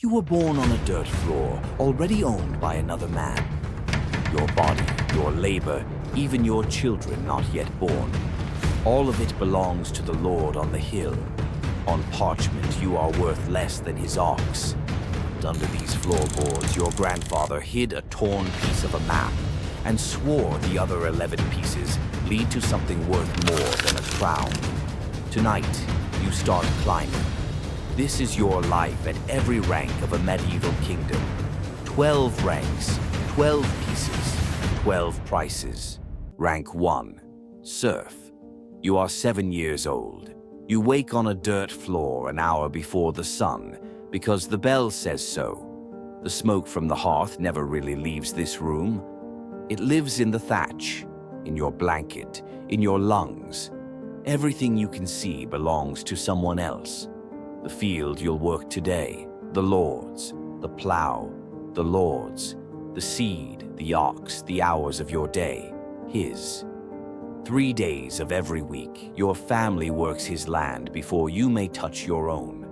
You were born on a dirt floor, already owned by another man. Your body, your labor, even your children not yet born. All of it belongs to the Lord on the hill. On parchment, you are worth less than his ox. And under these floorboards, your grandfather hid a torn piece of a map and swore the other 11 pieces lead to something worth more than a crown. Tonight, you start climbing. This is your life at every rank of a medieval kingdom. 12 ranks, 12 pieces, 12 prices. Rank 1, Serf. You are 7 years old. You wake on a dirt floor an hour before the sun, because the bell says so. The smoke from the hearth never really leaves this room. It lives in the thatch, in your blanket, in your lungs. Everything you can see belongs to someone else. The field you'll work today, the Lord's, the plow, the Lord's, the seed, the ox, the hours of your day, his. 3 days of every week, your family works his land before you may touch your own.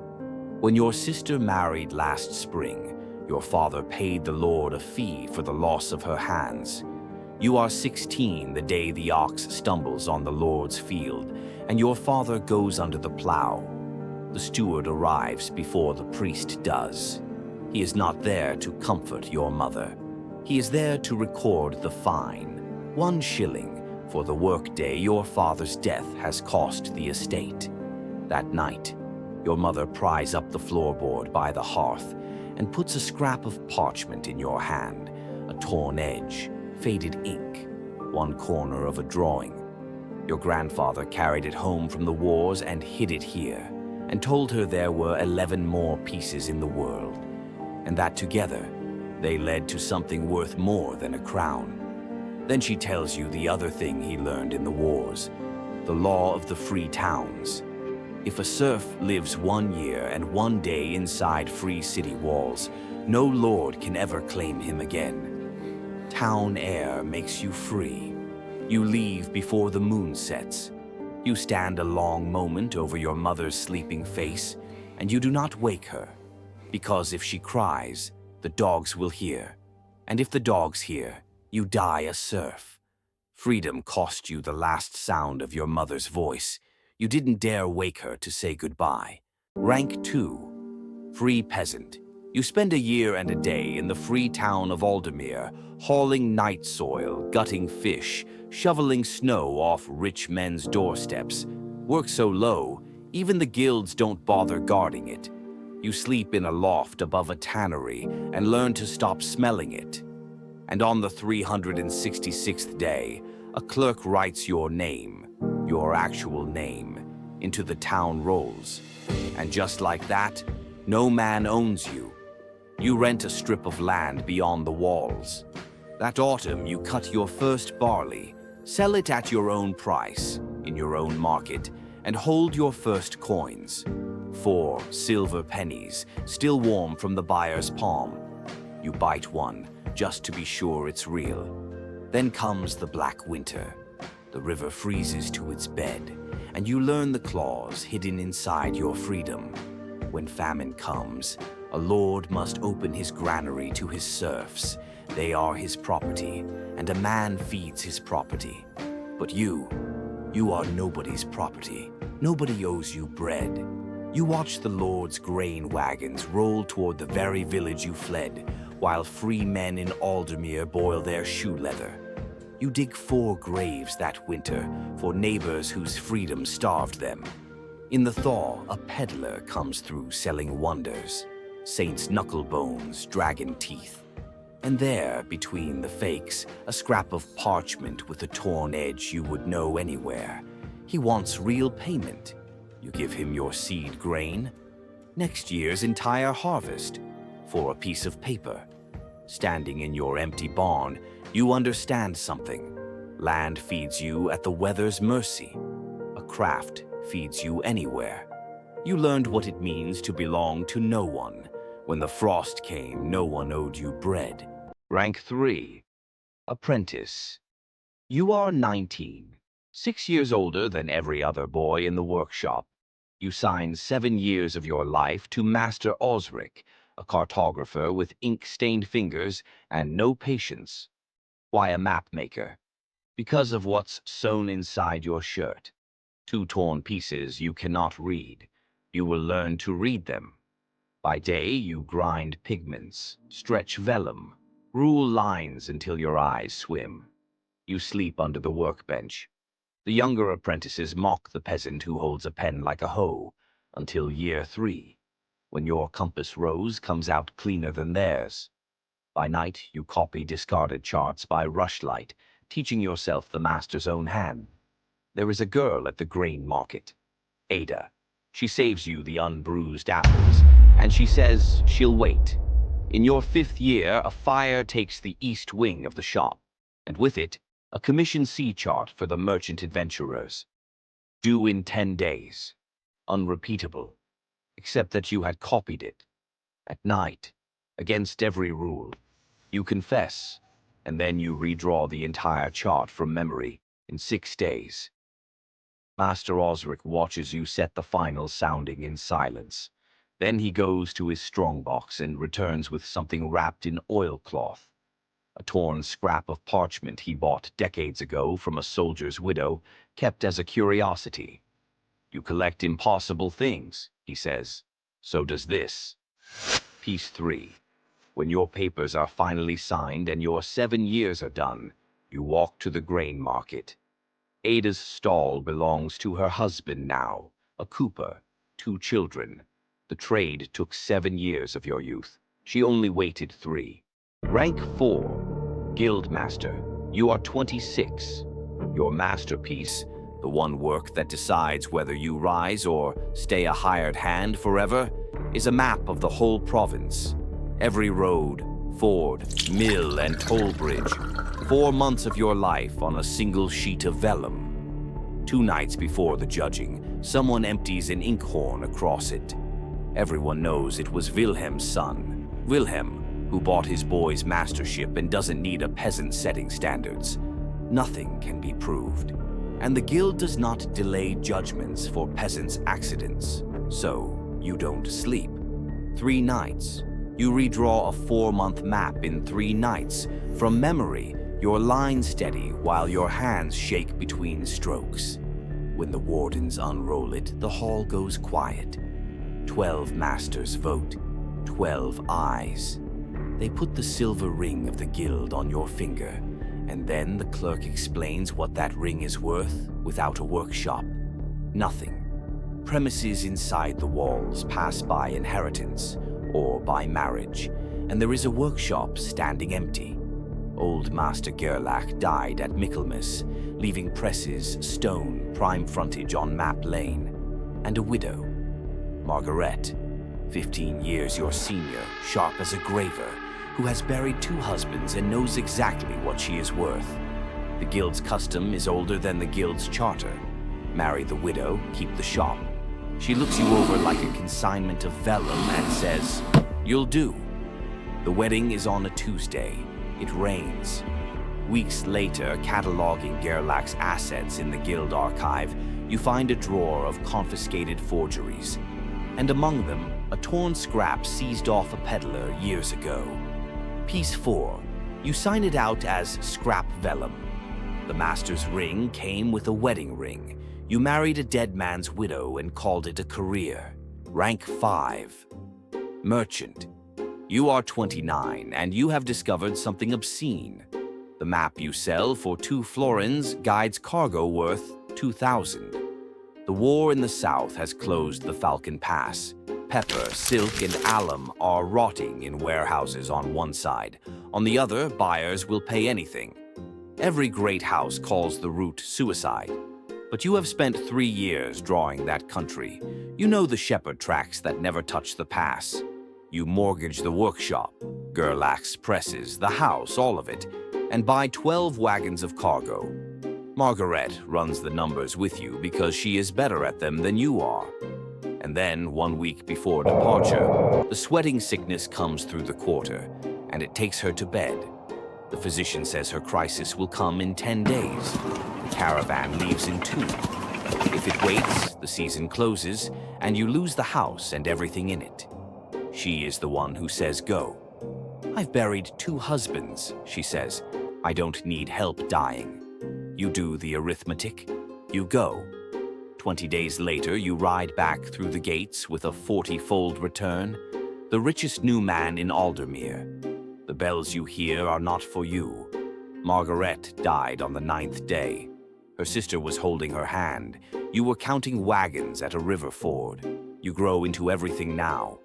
When your sister married last spring, your father paid the Lord a fee for the loss of her hands. You are 16 the day the ox stumbles on the Lord's field, and your father goes under the plow. The steward arrives before the priest does. He is not there to comfort your mother. He is there to record the fine, 1 shilling, for the workday your father's death has cost the estate. That night, your mother pries up the floorboard by the hearth and puts a scrap of parchment in your hand, a torn edge, faded ink, 1 corner of a drawing. Your grandfather carried it home from the wars and hid it here, and told her there were 11 more pieces in the world, and that together they led to something worth more than a crown. Then she tells you the other thing he learned in the wars, the law of the free towns. If a serf lives 1 year and 1 day inside free city walls, no lord can ever claim him again. Town air makes you free. You leave before the moon sets. You stand a long moment over your mother's sleeping face, and you do not wake her, because if she cries, the dogs will hear, and if the dogs hear, you die a serf. Freedom cost you the last sound of your mother's voice. You didn't dare wake her to say goodbye. Rank 2, Free Peasant. You spend a year and a day in the free town of Aldermere, hauling night soil, gutting fish, shoveling snow off rich men's doorsteps. Work so low, even the guilds don't bother guarding it. You sleep in a loft above a tannery and learn to stop smelling it. And on the 366th day, a clerk writes your name, your actual name, into the town rolls. And just like that, no man owns you. You rent a strip of land beyond the walls. That autumn, you cut your first barley, sell it at your own price, in your own market, and hold your first coins. 4 silver pennies, still warm from the buyer's palm. You bite one, just to be sure it's real. Then comes the black winter. The river freezes to its bed, and you learn the clause hidden inside your freedom. When famine comes, a lord must open his granary to his serfs. They are his property, and a man feeds his property. But you are nobody's property. Nobody owes you bread. You watch the Lord's grain wagons roll toward the very village you fled, while free men in Aldermere boil their shoe leather. You dig 4 graves that winter for neighbors whose freedom starved them. In the thaw, a peddler comes through selling wonders, saints' knuckle bones, dragon teeth. And there, between the fakes, a scrap of parchment with a torn edge you would know anywhere. He wants real payment. You give him your seed grain, next year's entire harvest, for a piece of paper. Standing in your empty barn, you understand something. Land feeds you at the weather's mercy. A craft feeds you anywhere. You learned what it means to belong to no one. When the frost came, no one owed you bread. Rank 3, Apprentice. You are 19, 6 years older than every other boy in the workshop. You sign 7 years of your life to Master Osric, a cartographer with ink-stained fingers and no patience. Why a map maker? Because of what's sewn inside your shirt. 2 torn pieces you cannot read. You will learn to read them. By day, you grind pigments, stretch vellum, rule lines until your eyes swim. You sleep under the workbench. The younger apprentices mock the peasant who holds a pen like a hoe, until year 3, when your compass rose comes out cleaner than theirs. By night, you copy discarded charts by rushlight, teaching yourself the master's own hand. There is a girl at the grain market, Ada. She saves you the unbruised apples, and she says she'll wait. In your 5th year, a fire takes the east wing of the shop, and with it, a commission sea chart for the merchant adventurers. Due in 10 days. Unrepeatable, except that you had copied it. At night, against every rule, you confess, and then you redraw the entire chart from memory in 6 days. Master Osric watches you set the final sounding in silence. Then he goes to his strongbox and returns with something wrapped in oilcloth. A torn scrap of parchment he bought decades ago from a soldier's widow, kept as a curiosity. You collect impossible things, he says. So does this. Piece 3. When your papers are finally signed and your 7 years are done, you walk to the grain market. Ada's stall belongs to her husband now, a cooper, 2 children. The trade took 7 years of your youth. She only waited 3. Rank 4, Guildmaster. You are 26. Your masterpiece, the one work that decides whether you rise or stay a hired hand forever, is a map of the whole province. Every road, ford, mill, and toll bridge. 4 months of your life on a single sheet of vellum. 2 nights before the judging, someone empties an inkhorn across it. Everyone knows it was Wilhelm's son, Wilhelm, who bought his boy's mastership and doesn't need a peasant setting standards. Nothing can be proved. And the guild does not delay judgments for peasants' accidents. So, you don't sleep. 3 nights. You redraw a 4-month map in 3 nights. From memory, your lines steady while your hands shake between strokes. When the wardens unroll it, the hall goes quiet. 12 masters vote, 12 eyes. They put the silver ring of the guild on your finger, and then the clerk explains what that ring is worth without a workshop. Nothing. Premises inside the walls pass by inheritance or by marriage, and there is a workshop standing empty. Old Master Gerlach died at Michaelmas, leaving presses, stone, prime frontage on Map Lane, and a widow. Margaret, 15 years your senior, sharp as a graver, who has buried 2 husbands and knows exactly what she is worth. The guild's custom is older than the guild's charter. Marry the widow, keep the shop. She looks you over like a consignment of vellum and says, "You'll do." The wedding is on a Tuesday. It rains. Weeks later, cataloging Gerlach's assets in the guild archive, you find a drawer of confiscated forgeries, and among them, a torn scrap seized off a peddler years ago. Piece 4. You sign it out as scrap vellum. The master's ring came with a wedding ring. You married a dead man's widow and called it a career. Rank 5. Merchant. You are 29 and you have discovered something obscene. The map you sell for 2 florins guides cargo worth 2,000. The war in the south has closed the Falcon Pass. Pepper, silk, and alum are rotting in warehouses on one side. On the other, buyers will pay anything. Every great house calls the route suicide. But you have spent 3 years drawing that country. You know the shepherd tracks that never touch the pass. You mortgage the workshop, Gerlach's presses, the house, all of it, and buy 12 wagons of cargo. Margaret runs the numbers with you because she is better at them than you are. And then, 1 week before departure, the sweating sickness comes through the quarter, and it takes her to bed. The physician says her crisis will come in 10 days. The caravan leaves in 2. If it waits, the season closes, and you lose the house and everything in it. She is the one who says go. I've buried 2 husbands, she says. I don't need help dying. You do the arithmetic. You go. 20 days later, you ride back through the gates with a 40-fold return, the richest new man in Aldermere. The bells you hear are not for you. Margaret died on the 9th day. Her sister was holding her hand. You were counting wagons at a river ford. You grow into everything now.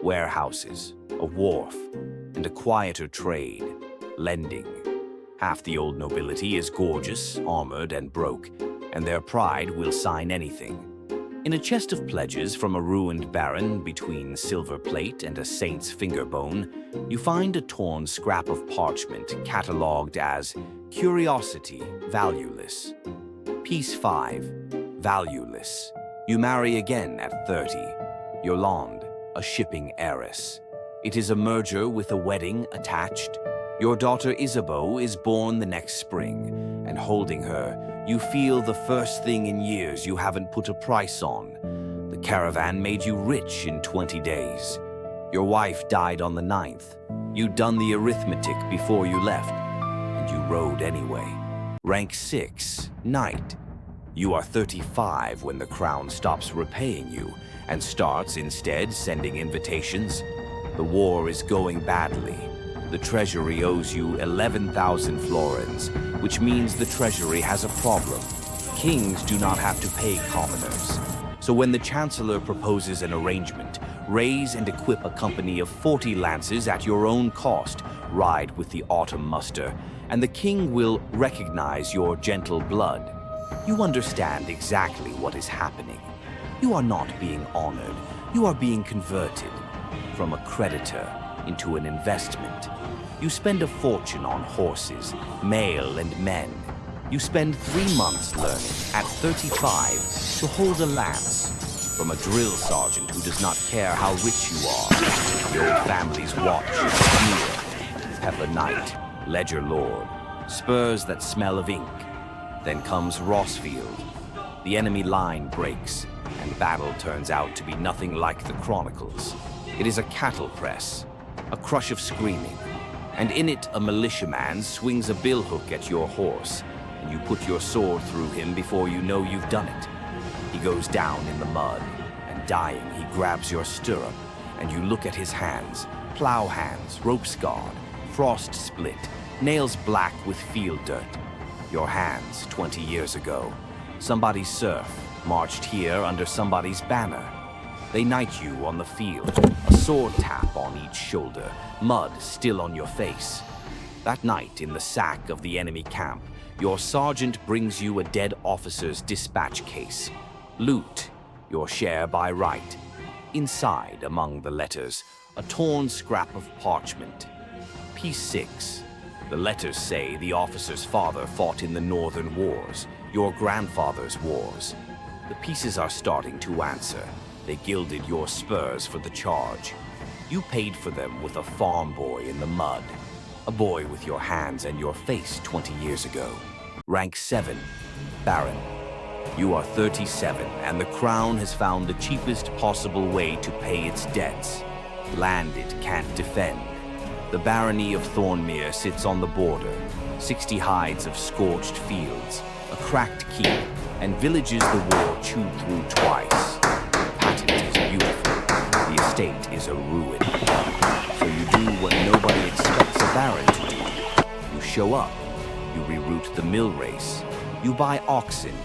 Warehouses, a wharf, and a quieter trade, lending. Half the old nobility is gorgeous, armored, and broke, and their pride will sign anything. In a chest of pledges from a ruined baron between silver plate and a saint's finger bone, you find a torn scrap of parchment catalogued as Curiosity, Valueless. Piece 5, Valueless. You marry again at 30. Yolande, a shipping heiress. It is a merger with a wedding attached. Your daughter Isabeau is born the next spring, and holding her, you feel the first thing in years you haven't put a price on. The caravan made you rich in 20 days. Your wife died on the 9th. You'd done the arithmetic before you left, and you rode anyway. Rank 6, Knight. You are 35 when the crown stops repaying you, and starts instead sending invitations. The war is going badly. The treasury owes you 11,000 florins, which means the treasury has a problem. Kings do not have to pay commoners. So when the chancellor proposes an arrangement, raise and equip a company of 40 lances at your own cost, ride with the autumn muster, and the king will recognize your gentle blood. You understand exactly what is happening. You are not being honored. You are being converted from a creditor into an investment. You spend a fortune on horses, male and men. You spend 3 months learning, at 35, to hold a lance. From a drill sergeant who does not care how rich you are. The old family's watch is sneer. Pepper Knight, Ledger Lord, spurs that smell of ink. Then comes Rossfield. The enemy line breaks, and battle turns out to be nothing like the Chronicles. It is a cattle press, a crush of screaming, and in it a militiaman swings a billhook at your horse, and you put your sword through him before you know you've done it. He goes down in the mud, and dying he grabs your stirrup, and you look at his hands, plow hands, rope scarred, frost split, nails black with field dirt. Your hands 20 years ago. Somebody's serf marched here under somebody's banner. They knight you on the field, a sword tap on each shoulder, mud still on your face. That night in the sack of the enemy camp, your sergeant brings you a dead officer's dispatch case. Loot, your share by right. Inside, among the letters, a torn scrap of parchment. Piece 6. The letters say the officer's father fought in the Northern Wars, your grandfather's wars. The pieces are starting to answer. They gilded your spurs for the charge. You paid for them with a farm boy in the mud. A boy with your hands and your face 20 years ago. Rank 7, Baron. You are 37, and the crown has found the cheapest possible way to pay its debts. Land it can't defend. The barony of Thornmere sits on the border. 60 hides of scorched fields, a cracked keep, and villages the war chewed through twice. The patent is beautiful. The estate is a ruin. So you do what nobody expects a baron to do. You show up. You reroute the mill race. You buy oxen.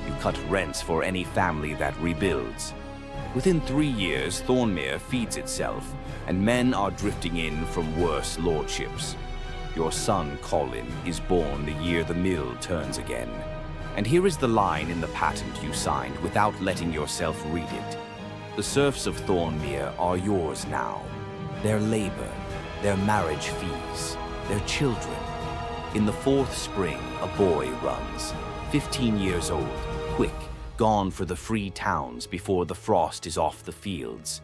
You cut rents for any family that rebuilds. Within 3 years, Thornmere feeds itself, and men are drifting in from worse lordships. Your son, Colin, is born the year the mill turns again. And here is the line in the patent you signed without letting yourself read it. The serfs of Thornmere are yours now. Their labor, their marriage fees, their children. In the 4th spring, a boy runs, 15 years old, quick, gone for the free towns before the frost is off the fields.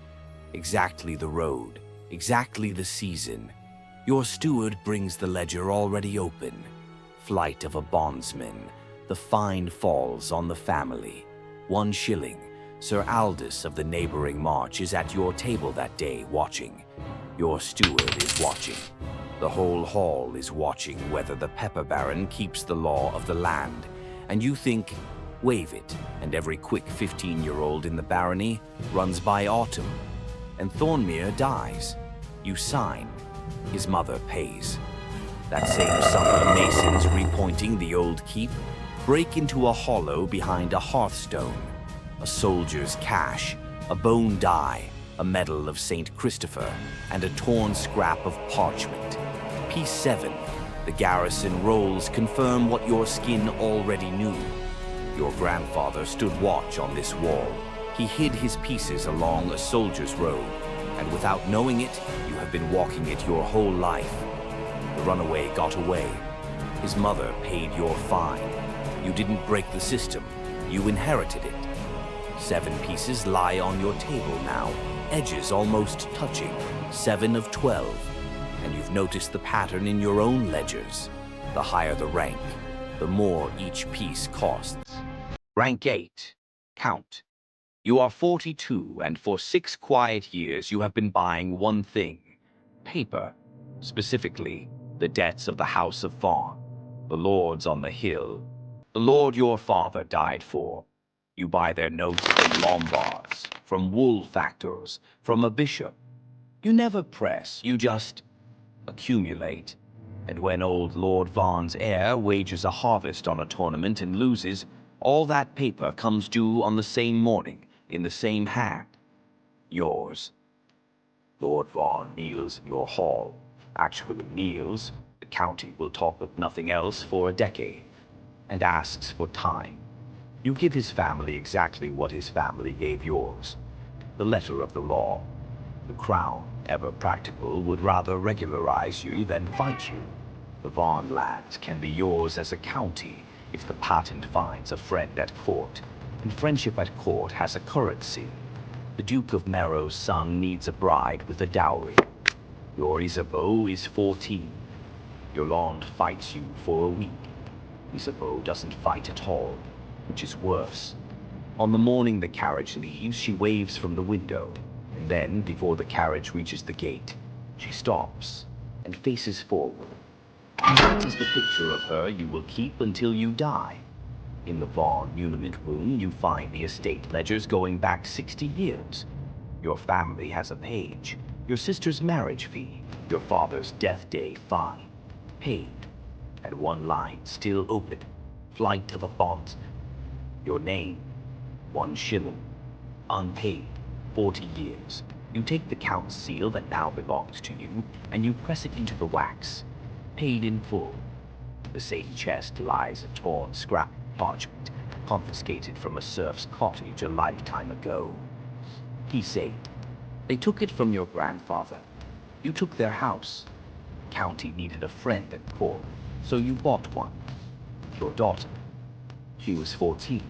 Exactly the road, exactly the season. Your steward brings the ledger already open. Flight of a bondsman. The fine falls on the family. 1 shilling, Sir Aldous of the neighboring march is at your table that day watching. Your steward is watching. The whole hall is watching whether the Pepper Baron keeps the law of the land. And you think, wave it, and every quick 15-year-old in the barony runs by Autumn. And Thornmere dies. You sign. His mother pays. That same summer, masons repointing the old keep break into a hollow behind a hearthstone. A soldier's cache, a bone die, a medal of St. Christopher, and a torn scrap of parchment. Piece 7. The garrison rolls confirm what your skin already knew. Your grandfather stood watch on this wall. He hid his pieces along a soldier's road, and without knowing it, you have been walking it your whole life. The runaway got away. His mother paid your fine. You didn't break the system. You inherited it. 7 pieces lie on your table now, edges almost touching, 7 of 12. And you've noticed the pattern in your own ledgers. The higher the rank, the more each piece costs. Rank 8. Count. You are 42, and for 6 quiet years you have been buying one thing. Paper. Specifically, the debts of the House of Fawn, the lords on the hill, the lord your father died for. You buy their notes from Lombards, from wool factors, from a bishop. You never press, you just accumulate. And when old Lord Vaughn's heir wagers a harvest on a tournament and loses, all that paper comes due on the same morning, in the same hand. Yours. Lord Vaughan kneels in your hall. Actually kneels. The county will talk of nothing else for a decade, and asks for time. You give his family exactly what his family gave yours. The letter of the law. The crown, ever practical, would rather regularize you than fight you. The Vaughan lands can be yours as a county if the patent finds a friend at court, and friendship at court has a currency. The Duke of Merrow's son needs a bride with a dowry. Your Isabeau is 14. Yolande fights you for a week. Isabeau doesn't fight at all, which is worse. On the morning the carriage leaves, she waves from the window, and then, before the carriage reaches the gate, she stops and faces forward. That is the picture of her you will keep until you die. In the Vaughan muniment room, you find the estate ledgers going back 60 years. Your family has a page. Your sister's marriage fee. Your father's death day fine. Paid. And one line still open. Flight of a bondsman. Your name. 1 shilling. Unpaid. 40 years. You take the count's seal that now belongs to you, and you press it into the wax. Paid in full. The same chest lies a torn scrap of parchment, confiscated from a serf's cottage a lifetime ago. Piece 8. They took it from your grandfather. You took their house. The county needed a friend at court, so you bought one. Your daughter. She was 14.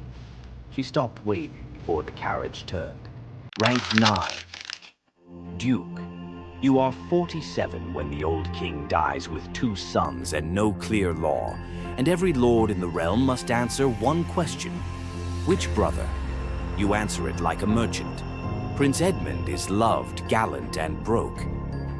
She stopped waving before the carriage turned. Rank 9. Duke. You are 47 when the old king dies with 2 sons and no clear law, and every lord in the realm must answer one question. Which brother? You answer it like a merchant. Prince Edmund is loved, gallant, and broke.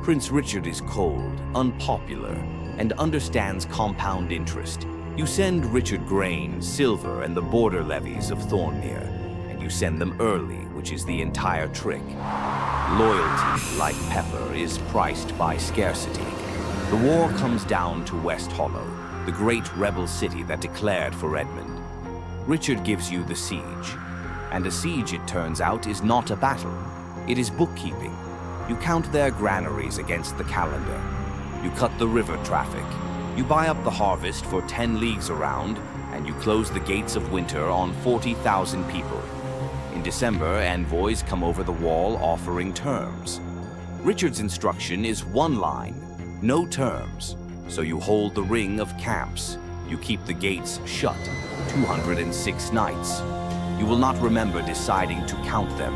Prince Richard is cold, unpopular, and understands compound interest. You send Richard grain, silver, and the border levies of Thornmere, and you send them early, which is the entire trick. Loyalty, like pepper, is priced by scarcity. The war comes down to West Hollow, the great rebel city that declared for Edmund. Richard gives you the siege. And a siege, it turns out, is not a battle. It is bookkeeping. You count their granaries against the calendar. You cut the river traffic. You buy up the harvest for 10 leagues around, and you close the gates of winter on 40,000 people. In December, envoys come over the wall offering terms. Richard's instruction is one line, no terms. So you hold the ring of camps. You keep the gates shut, 206 nights. You will not remember deciding to count them.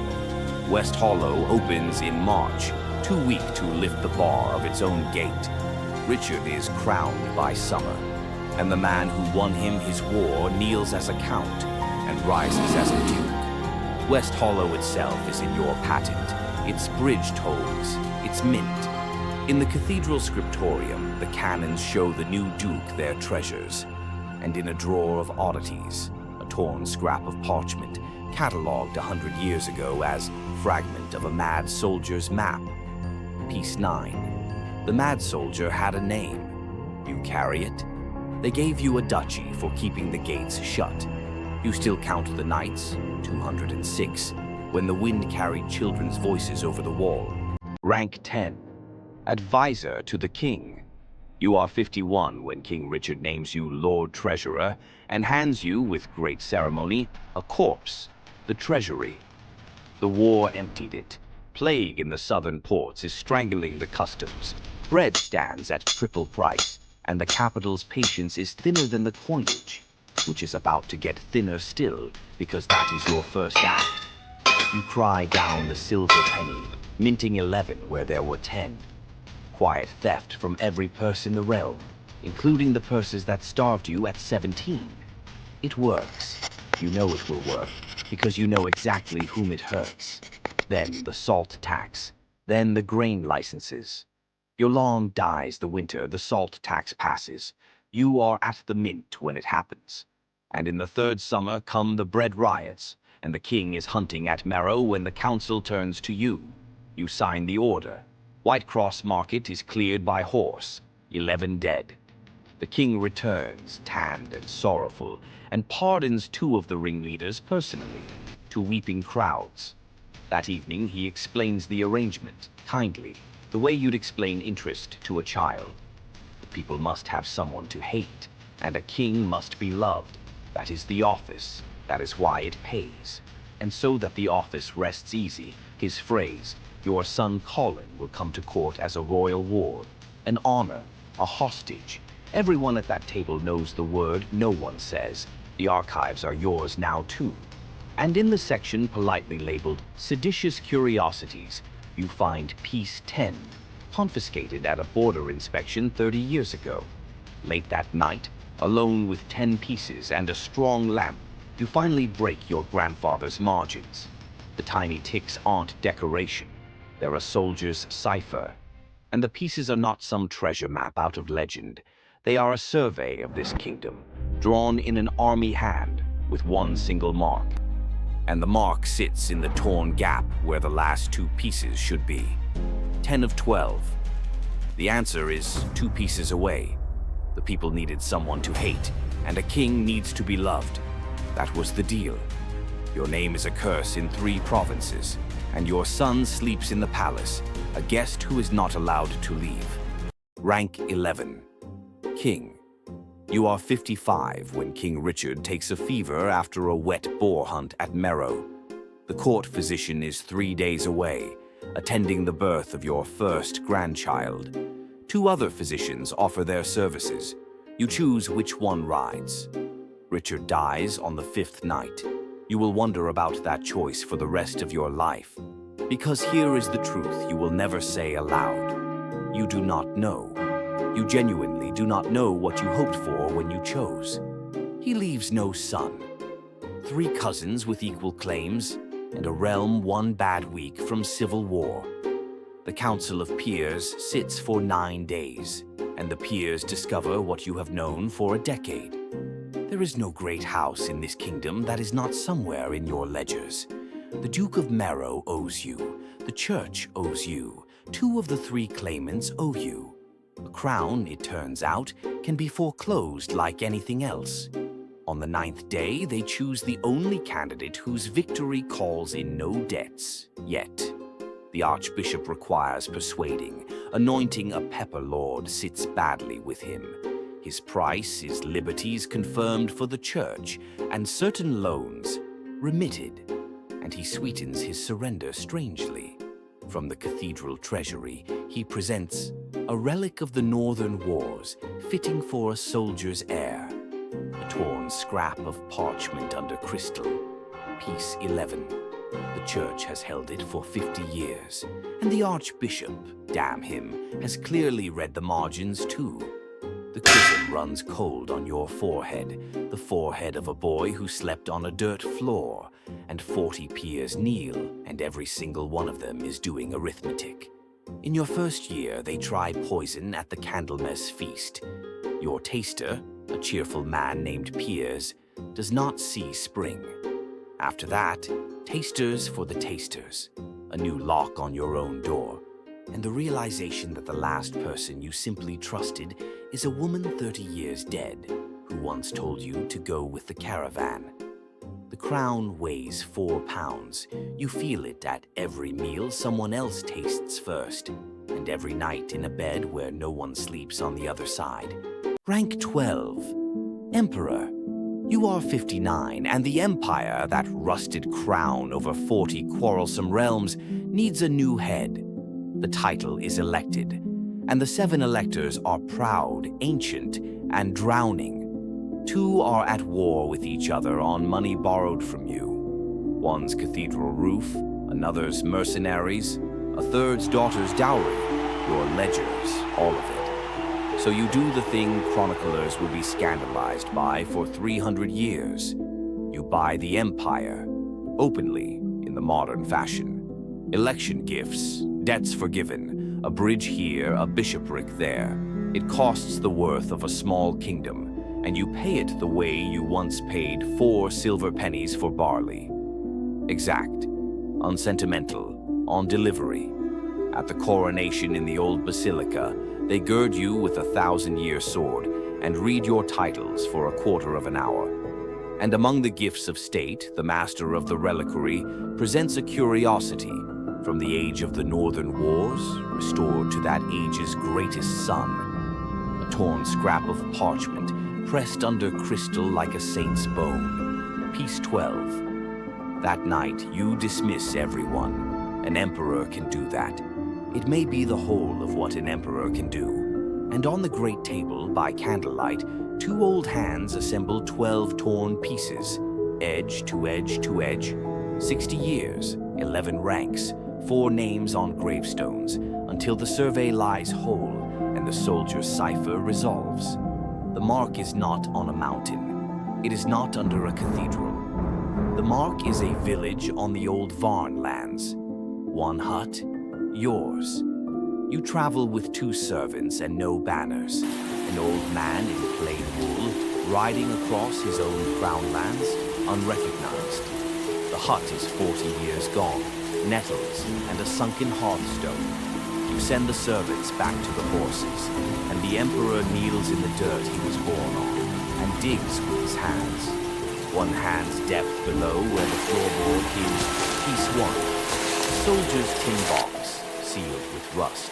West Hollow opens in March, too weak to lift the bar of its own gate. Richard is crowned by summer, and the man who won him his war kneels as a count and rises as a duke. West Hollow itself is in your patent, its bridge tolls, its mint. In the cathedral scriptorium, the canons show the new duke their treasures, and in a drawer of oddities, a torn scrap of parchment, catalogued 100 years ago as fragment of a mad soldier's map. Piece 9. The mad soldier had a name. You carry it? They gave you a duchy for keeping the gates shut. You still count the nights, 206, when the wind carried children's voices over the wall. Rank 10. Advisor to the king. You are 51 when King Richard names you Lord Treasurer and hands you, with great ceremony, a corpse, the treasury. The war emptied it. Plague in the southern ports is strangling the customs. Bread stands at triple price, and the capital's patience is thinner than the coinage, which is about to get thinner still, because that is your first act. You cry down the silver penny, minting 11 where there were 10. Quiet theft from every purse in the realm, including the purses that starved you at 17. It works. You know it will work, because you know exactly whom it hurts. Then the salt tax, then the grain licenses. Your lawn dies the winter the salt tax passes. You are at the mint when it happens. And in the third summer come the bread riots, and the king is hunting at Marrow when the council turns to you. You sign the order. Whitecross Market is cleared by horse, 11 dead. The king returns, tanned and sorrowful, and pardons 2 of the ringleaders personally, to weeping crowds. That evening he explains the arrangement, kindly, the way you'd explain interest to a child. The people must have someone to hate, and a king must be loved. That is the office, that is why it pays. And so that the office rests easy, his phrase, your son Colin will come to court as a royal ward, an honor, a hostage. Everyone at that table knows the word no one says. The archives are yours now too. And in the section politely labeled Seditious Curiosities, you find Piece 10, confiscated at a border inspection 30 years ago. Late that night, alone with 10 pieces and a strong lamp, you finally break your grandfather's margins. The tiny ticks aren't decoration. They're a soldier's cipher. And the pieces are not some treasure map out of legend. They are a survey of this kingdom, drawn in an army hand, with one single mark. And the mark sits in the torn gap where the last 2 pieces should be. 10 of 12. The answer is 2 pieces away. The people needed someone to hate, and a king needs to be loved. That was the deal. Your name is a curse in 3 provinces, and your son sleeps in the palace, a guest who is not allowed to leave. Rank 11. King. You are 55 when King Richard takes a fever after a wet boar hunt at Marrow. The court physician is 3 days away, attending the birth of your first grandchild. 2 other physicians offer their services. You choose which one rides. Richard dies on the 5th night. You will wonder about that choice for the rest of your life. Because here is the truth you will never say aloud. You do not know. You genuinely do not know what you hoped for when you chose. He leaves no son. 3 cousins with equal claims, and a realm 1 bad week from civil war. The Council of Peers sits for 9 days, and the peers discover what you have known for a decade. There is no great house in this kingdom that is not somewhere in your ledgers. The Duke of Marrow owes you. The church owes you. 2 of the 3 claimants owe you. A crown, it turns out, can be foreclosed like anything else. On the 9th day, they choose the only candidate whose victory calls in no debts, yet. The Archbishop requires persuading. Anointing a pepper lord sits badly with him. His price is liberties confirmed for the church, and certain loans remitted. And he sweetens his surrender strangely. From the cathedral treasury, he presents a relic of the Northern Wars, fitting for a soldier's heir. A torn scrap of parchment under crystal. Piece 11. The church has held it for 50 years, and the Archbishop, damn him, has clearly read the margins too. The chrism runs cold on your forehead, the forehead of a boy who slept on a dirt floor, and 40 peers kneel, and every single one of them is doing arithmetic. In your first year, they try poison at the Candlemas feast. Your taster, a cheerful man named Piers, does not see spring. After that, tasters for the tasters, a new lock on your own door, and the realization that the last person you simply trusted is a woman 30 years dead who once told you to go with the caravan. The crown weighs 4 pounds. You feel it at every meal someone else tastes first, and every night in a bed where no one sleeps on the other side. Rank 12. Emperor. You are 59, and the Empire, that rusted crown over 40 quarrelsome realms, needs a new head. The title is elected, and the 7 electors are proud, ancient, and drowning. 2 are at war with each other on money borrowed from you. One's cathedral roof, another's mercenaries, a third's daughter's dowry, your ledgers, all of it. So you do the thing chroniclers will be scandalized by for 300 years. You buy the Empire, openly, in the modern fashion. Election gifts, debts forgiven, a bridge here, a bishopric there. It costs the worth of a small kingdom, and you pay it the way you once paid 4 silver pennies for barley. Exact, unsentimental, on delivery. At the coronation in the old basilica, they gird you with a 1,000-year sword and read your titles for a quarter of an hour. And among the gifts of state, the master of the reliquary presents a curiosity from the age of the Northern Wars, restored to that age's greatest son. A torn scrap of parchment, pressed under crystal like a saint's bone. Piece 12. That night, you dismiss everyone. An emperor can do that. It may be the whole of what an emperor can do. And on the great table, by candlelight, 2 old hands assemble 12 torn pieces, edge to edge to edge. 60 years, 11 ranks, 4 names on gravestones, until the survey lies whole and the soldier's cipher resolves. The mark is not on a mountain. It is not under a cathedral. The mark is a village on the old Varn lands. 1 hut, yours. You travel with 2 servants and no banners. An old man in plain wool, riding across his own crown lands, unrecognized. The hut is 40 years gone, nettles and a sunken hearthstone. You send the servants back to the horses, and the emperor kneels in the dirt he was born on, and digs with his hands. 1 hand's depth below where the floorboard hinged, piece 1. A soldier's tin box, sealed with rust.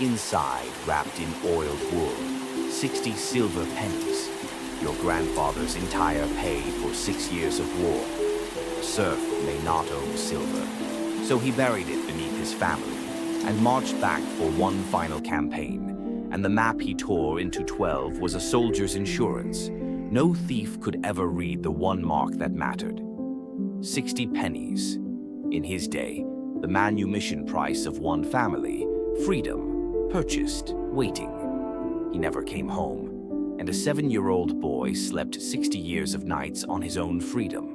Inside, wrapped in oiled wool, 60 silver pennies. Your grandfather's entire pay for 6 years of war. A serf may not own silver, so he buried it beneath his family, and marched back for one final campaign, and the map he tore into 12 was a soldier's insurance. No thief could ever read the one mark that mattered. 60 pennies. In his day, the manumission price of one family, freedom, purchased, waiting. He never came home, and a 7-year-old boy slept 60 years of nights on his own freedom.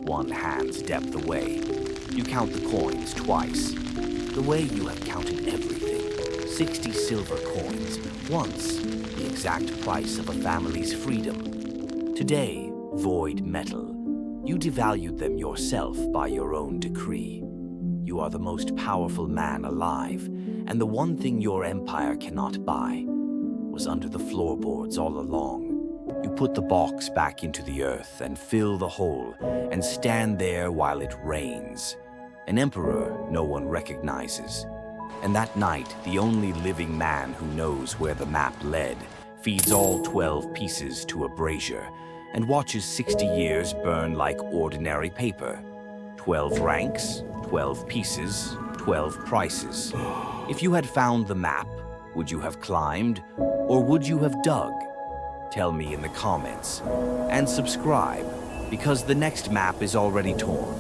1 hand's depth away. You count the coins twice. The way you have counted everything. 60 silver coins, once the exact price of a family's freedom. Today, void metal. You devalued them yourself by your own decree. You are the most powerful man alive, and the one thing your empire cannot buy was under the floorboards all along. You put the box back into the earth and fill the hole, and stand there while it rains. An emperor no one recognizes. And that night, the only living man who knows where the map led feeds all 12 pieces to a brazier and watches 60 years burn like ordinary paper. 12 ranks, 12 pieces, 12 prices. If you had found the map, would you have climbed or would you have dug? Tell me in the comments. And subscribe, because the next map is already torn.